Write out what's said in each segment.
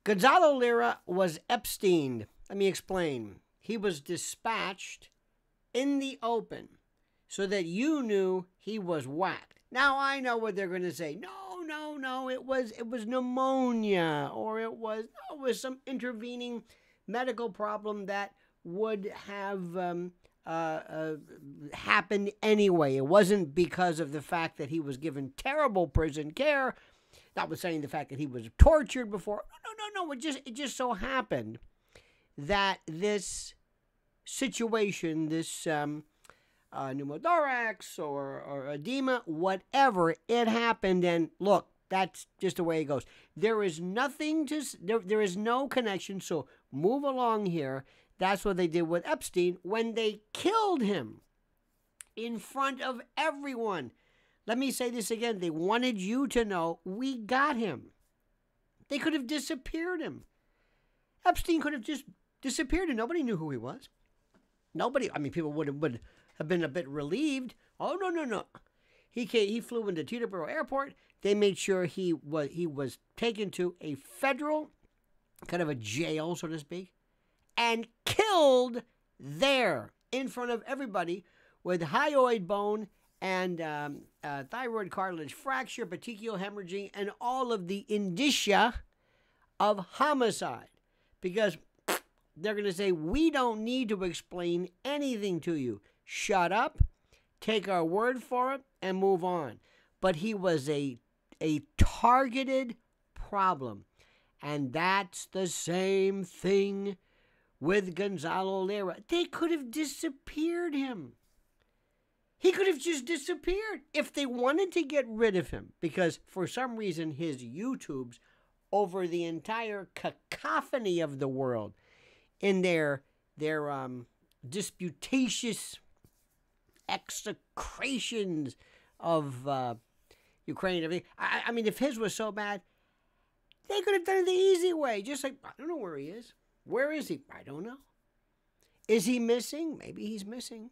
Gonzalo Lira was Epsteined. Let me explain. He was dispatched in the open so that you knew he was whacked. Now I know what they're going to say. No, it was pneumonia, or it was some intervening medical problem that would have happened anyway. It wasn't because of the fact that he was given terrible prison care, notwithstanding the fact that he was tortured before. No. It just so happened that this situation, this pneumothorax or edema, whatever, it happened. And look, that's just the way it goes. There is nothing to, there is no connection. So move along here. That's what they did with Epstein when they killed him in front of everyone. Let me say this again. They wanted you to know we got him. They could have disappeared him. Epstein could have just disappeared and nobody knew who he was. Nobody, I mean, people would have been a bit relieved. Oh, no. He flew into Teterboro Airport. They made sure he was taken to a federal, kind of a jail, so to speak, and killed there in front of everybody with hyoid bone and thyroid cartilage fracture, petechial hemorrhaging, and all of the indicia of homicide. Because they're going to say, we don't need to explain anything to you. Shut up, take our word for it, and move on. But he was a targeted problem. And that's the same thing with Gonzalo Lira. They could have disappeared him. He could have just disappeared if they wanted to get rid of him, because for some reason his YouTubes over the entire cacophony of the world in their disputatious execrations of Ukraine and everything. I mean, if his was so bad, they could have done it the easy way. Just like, I don't know where he is. Where is he? I don't know. Is he missing? Maybe he's missing.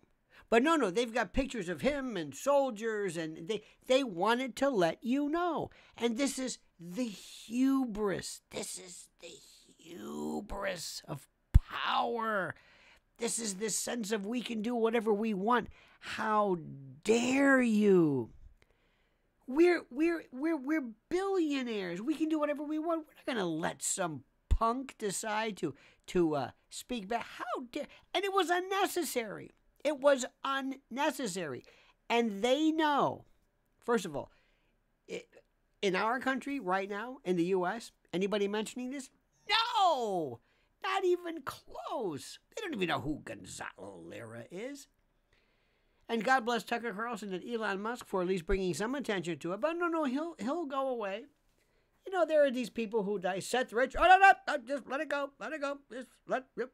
But no, they've got pictures of him and soldiers, and they wanted to let you know. And this is the hubris. This is the hubris of power. This is this sense of we can do whatever we want. How dare you? We're billionaires. We can do whatever we want. We're not going to let some punk decide to speak back. How dare? And it was unnecessary. It was unnecessary. And they know, first of all, in our country right now, in the U.S., anybody mentioning this? No! Not even close. They don't even know who Gonzalo Lira is. And God bless Tucker Carlson and Elon Musk for at least bringing some attention to it. But no, he'll go away. You know, there are these people who dissect the rich. Oh, no, just let it go. Just let it.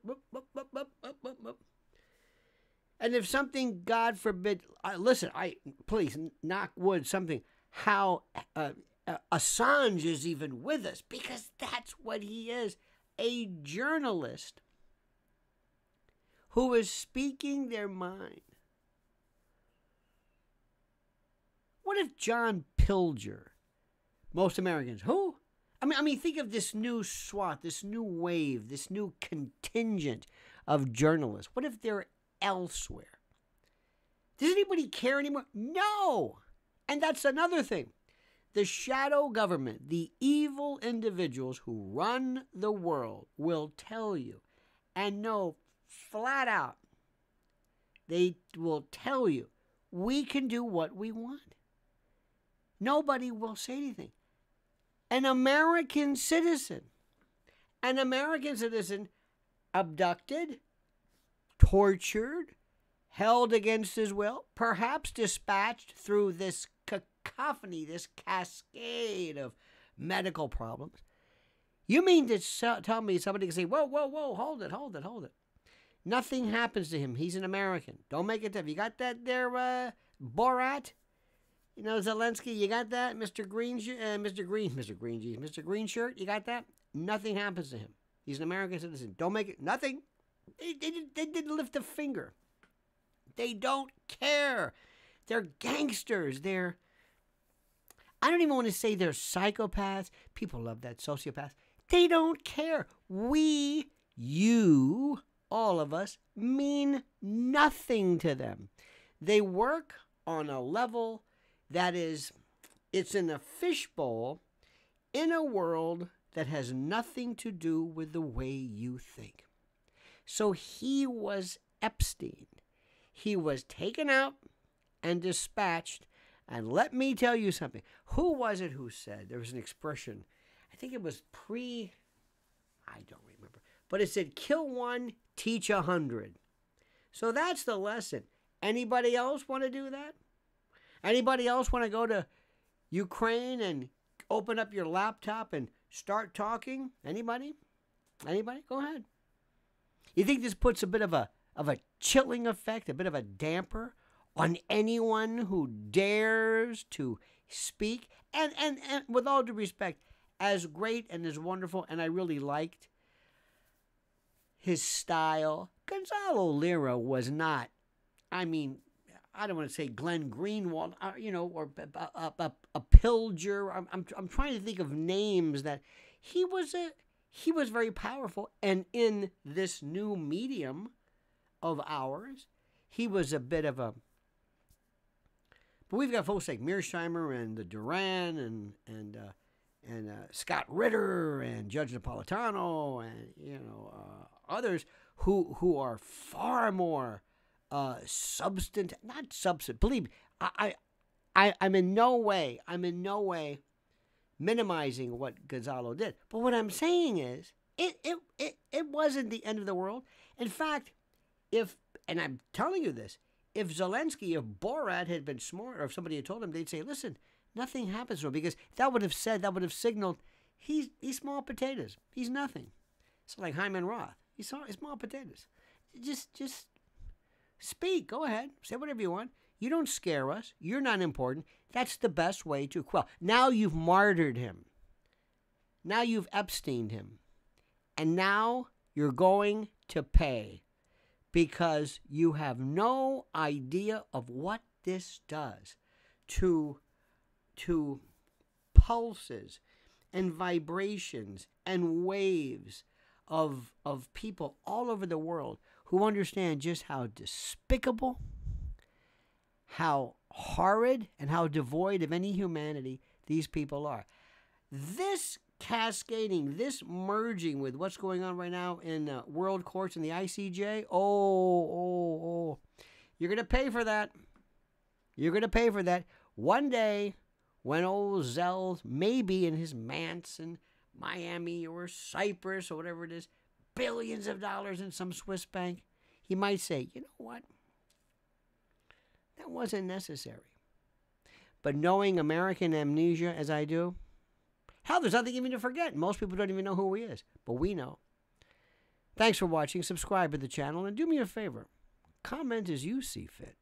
And if something, God forbid, listen, please knock wood, something, how Assange is even with us, because that's what he is, a journalist who is speaking their mind. What if John Pilger, most Americans, who? I mean, think of this new swath, this new wave, this new contingent of journalists. What if they're elsewhere? Does anybody care anymore? No. And that's another thing. The shadow government, the evil individuals who run the world will tell you and know flat out, they will tell you, we can do what we want. Nobody will say anything. An American citizen abducted, tortured, held against his will, perhaps dispatched through this cacophony, this cascade of medical problems. You mean to tell me somebody can say, whoa, hold it. Nothing happens to him. He's an American. Don't make it tough. You got that there, Borat? You know, Zelensky, you got that? Mr. Green shirt, you got that? Nothing happens to him. He's an American citizen. Don't make it, nothing. They didn't lift a finger. They don't care. They're gangsters. I don't even want to say they're psychopaths. People love that, sociopaths. They don't care. We, you, all of us, mean nothing to them. They work on a level that is, it's in a fishbowl in a world that has nothing to do with the way you think. So he was Epstein. He was taken out and dispatched. And let me tell you something. Who was it who said, there was an expression, I think it was I don't remember, but it said, kill one, teach 100. So that's the lesson. Anybody else want to do that? Anybody else want to go to Ukraine and open up your laptop and start talking? Anybody? Anybody? Go ahead. You think this puts a bit of a chilling effect, a bit of a damper on anyone who dares to speak? And with all due respect, as great and as wonderful, and I really liked his style, Gonzalo Lira was not, I mean, I don't want to say Glenn Greenwald, or a Pilger. I'm trying to think of names that he was very powerful, and in this new medium of ours, he was a bit of a. But we've got folks like Mearsheimer and the Duran and Scott Ritter and Judge Napolitano and others who are far more substantive, not substantive. Believe me, I'm in no way minimizing what Gonzalo did. But what I'm saying is, it wasn't the end of the world. In fact, and I'm telling you this, if Zelensky, if Borat had been smart, or if somebody had told him, they'd say, listen, nothing happens to him, because that would have signaled he's small potatoes. He's nothing. It's like Hyman Roth. He's small potatoes. Just speak. Go ahead. Say whatever you want. You don't scare us. You're not important. That's the best way to quell. Now you've martyred him. Now you've Epsteined him. And now you're going to pay, because you have no idea of what this does to pulses and vibrations and waves of people all over the world who understand just how despicable, how horrid, and how devoid of any humanity these people are. This cascading, this merging with what's going on right now in world courts and the ICJ, you're going to pay for that. You're going to pay for that. One day, when old Zell's maybe in his manse in Miami or Cyprus or whatever it is, billions of dollars in some Swiss bank, he might say, you know what? That wasn't necessary. But knowing American amnesia as I do, hell, there's nothing even to forget. Most people don't even know who he is, but we know. Thanks for watching. Subscribe to the channel, and do me a favor. Comment as you see fit.